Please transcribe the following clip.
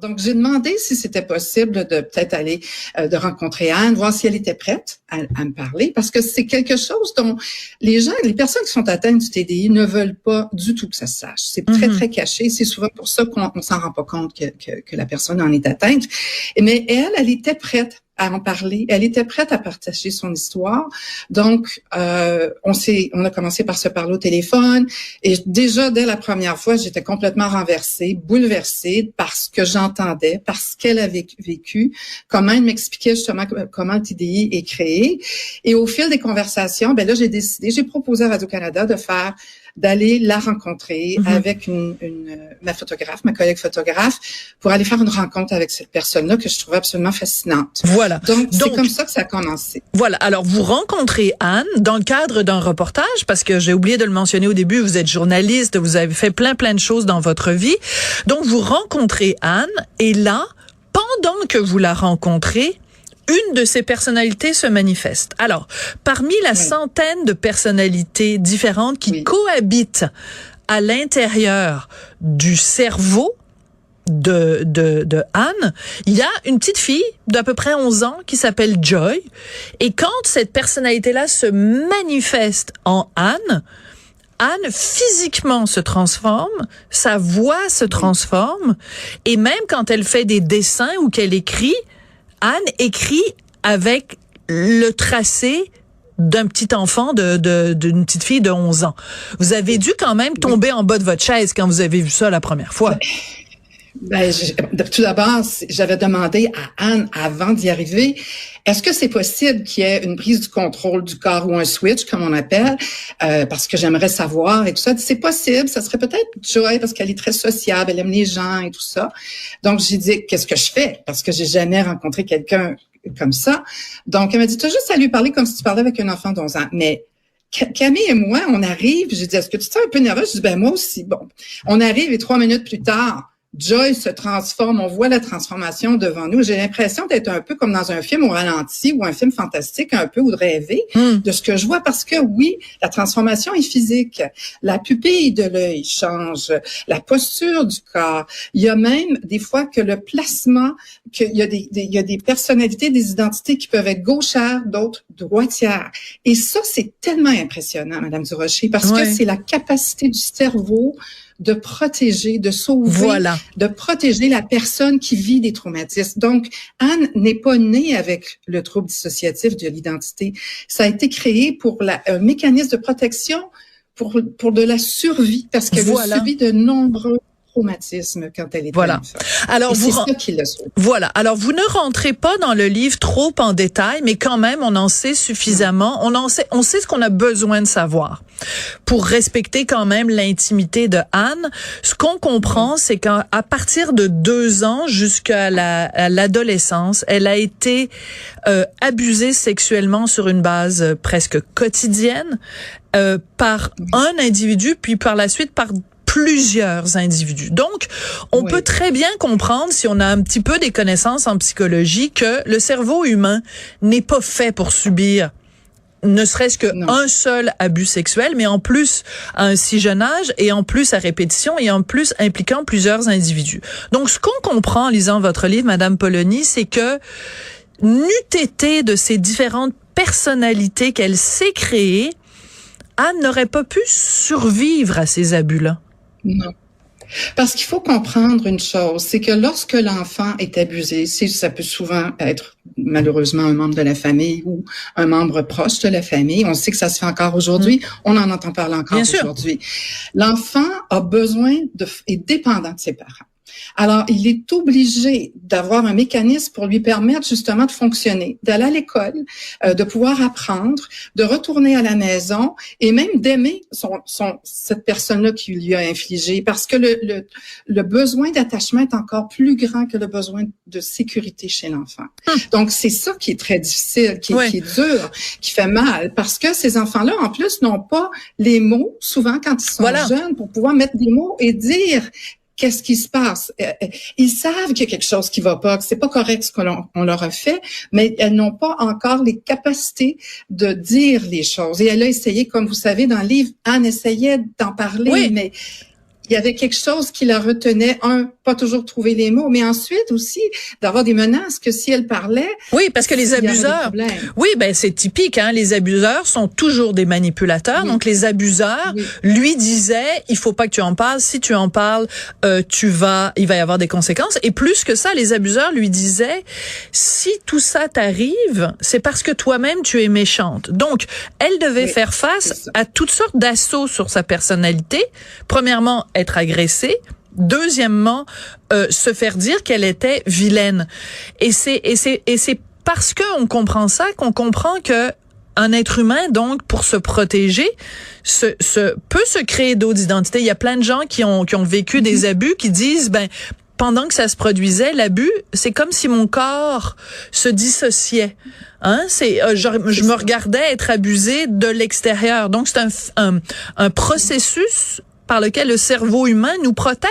Donc, j'ai demandé si c'était possible de peut-être aller, de rencontrer Anne, voir si elle était prête à me parler, parce que c'est quelque chose dont les personnes qui sont atteintes du TDI ne veulent pas du tout que ça se sache. C'est très, très caché. C'est souvent pour ça qu'on s'en rend pas compte que la personne en est atteinte. Mais elle était prête à en parler. Elle était prête à partager son histoire. Donc, on a commencé par se parler au téléphone. Et déjà, dès la première fois, j'étais complètement renversée, bouleversée par ce que j'entendais, parce qu'elle avait vécu, comment elle m'expliquait justement comment le TDI est créé. Et au fil des conversations, ben là, j'ai proposé à Radio-Canada d'aller la rencontrer avec ma collègue photographe, pour aller faire une rencontre avec cette personne-là que je trouvais absolument fascinante. Voilà. Donc c'est comme ça que ça a commencé. Voilà. Alors, vous rencontrez Anne dans le cadre d'un reportage, parce que j'ai oublié de le mentionner au début, vous êtes journaliste, vous avez fait plein de choses dans votre vie. Donc, vous rencontrez Anne, et là, pendant que vous la rencontrez, une de ces personnalités se manifeste. Alors, parmi la centaine de personnalités différentes qui cohabitent à l'intérieur du cerveau de Anne, il y a une petite fille d'à peu près 11 ans qui s'appelle Joy. Et quand cette personnalité-là se manifeste en Anne physiquement se transforme, sa voix se transforme, et même quand elle fait des dessins ou qu'elle écrit, Anne écrit avec le tracé d'un petit enfant, d'une petite fille de 11 ans. Vous avez dû quand même tomber en bas de votre chaise quand vous avez vu ça la première fois. Tout d'abord, j'avais demandé à Anne, avant d'y arriver, est-ce que c'est possible qu'il y ait une prise du contrôle du corps ou un switch, comme on appelle, parce que j'aimerais savoir et tout ça. C'est possible, ça serait peut-être Joy, parce qu'elle est très sociable, elle aime les gens et tout ça. Donc, j'ai dit, qu'est-ce que je fais? Parce que j'ai jamais rencontré quelqu'un comme ça. Donc, elle m'a dit, tu as juste à lui parler comme si tu parlais avec un enfant d'11 ans. Mais Camille et moi, on arrive, j'ai dit, est-ce que tu te sens un peu nerveuse? Je dis, moi aussi. Bon, on arrive et 3 minutes plus tard, Joy se transforme, on voit la transformation devant nous. J'ai l'impression d'être un peu comme dans un film au ralenti ou un film fantastique un peu, ou de rêver de ce que je vois, parce que oui, la transformation est physique. La pupille de l'œil change, la posture du corps. Il y a même des fois que le placement, il y a des personnalités, des identités qui peuvent être gauchères, d'autres droitières. Et ça, c'est tellement impressionnant, Madame Durocher, parce que c'est la capacité du cerveau de protéger, de sauver, de protéger la personne qui vit des traumatismes. Donc, Anne n'est pas née avec le trouble dissociatif de l'identité. Ça a été créé pour un mécanisme de protection, pour de la survie, parce qu'elle a subi de nombreux traumatisme quand elle était enfant. Alors c'est ça qui l'a sauvé. Voilà. Alors vous ne rentrez pas dans le livre trop en détail, mais quand même on en sait suffisamment. On sait ce qu'on a besoin de savoir pour respecter quand même l'intimité de Anne. Ce qu'on comprend, c'est qu'à partir de 2 ans jusqu'à l'adolescence, elle a été abusée sexuellement sur une base presque quotidienne par un individu, puis par la suite par plusieurs individus. Donc, on peut très bien comprendre, si on a un petit peu des connaissances en psychologie, que le cerveau humain n'est pas fait pour subir ne serait-ce qu'un seul abus sexuel, mais en plus à un si jeune âge, et en plus à répétition, et en plus impliquant plusieurs individus. Donc, ce qu'on comprend en lisant votre livre, Madame Polony, c'est que n'eût été de ces différentes personnalités qu'elle s'est créées, Anne n'aurait pas pu survivre à ces abus-là. Non. Parce qu'il faut comprendre une chose, c'est que lorsque l'enfant est abusé, ça peut souvent être malheureusement un membre de la famille ou un membre proche de la famille. On sait que ça se fait encore aujourd'hui. On en entend parler encore aujourd'hui. L'enfant a besoin est dépendant de ses parents. Alors, il est obligé d'avoir un mécanisme pour lui permettre justement de fonctionner, d'aller à l'école, de pouvoir apprendre, de retourner à la maison et même d'aimer cette personne-là qui lui a infligé, parce que le besoin d'attachement est encore plus grand que le besoin de sécurité chez l'enfant. Donc, c'est ça qui est très difficile, qui est dur, qui fait mal, parce que ces enfants-là, en plus, n'ont pas les mots, souvent quand ils sont jeunes, pour pouvoir mettre des mots et dire qu'est-ce qui se passe. Ils savent qu'il y a quelque chose qui va pas, que c'est pas correct ce qu'on leur a fait, mais elles n'ont pas encore les capacités de dire les choses. Et elle a essayé, comme vous savez, dans le livre, Anne essayait d'en parler, mais il y avait quelque chose qui la retenait, pas toujours trouver les mots, mais ensuite aussi d'avoir des menaces que si elle parlait. Oui, parce que les abuseurs, oui, ben c'est typique, hein, les abuseurs sont toujours des manipulateurs. Oui. Donc les abuseurs lui disaient, il faut pas que tu en parles. Si tu en parles, il va y avoir des conséquences. Et plus que ça, les abuseurs lui disaient, si tout ça t'arrive, c'est parce que toi-même tu es méchante. Donc elle devait faire face à toutes sortes d'assauts sur sa personnalité. Premièrement, être agressée. Deuxièmement, se faire dire qu'elle était vilaine. Et c'est parce qu'on comprend ça qu'on comprend que un être humain, donc, pour se protéger, peut se créer d'autres identités. Il y a plein de gens qui ont vécu des abus, qui disent, pendant que ça se produisait, l'abus, c'est comme si mon corps se dissociait. Hein, je me regardais être abusée de l'extérieur. Donc, c'est un processus par lequel le cerveau humain nous protège.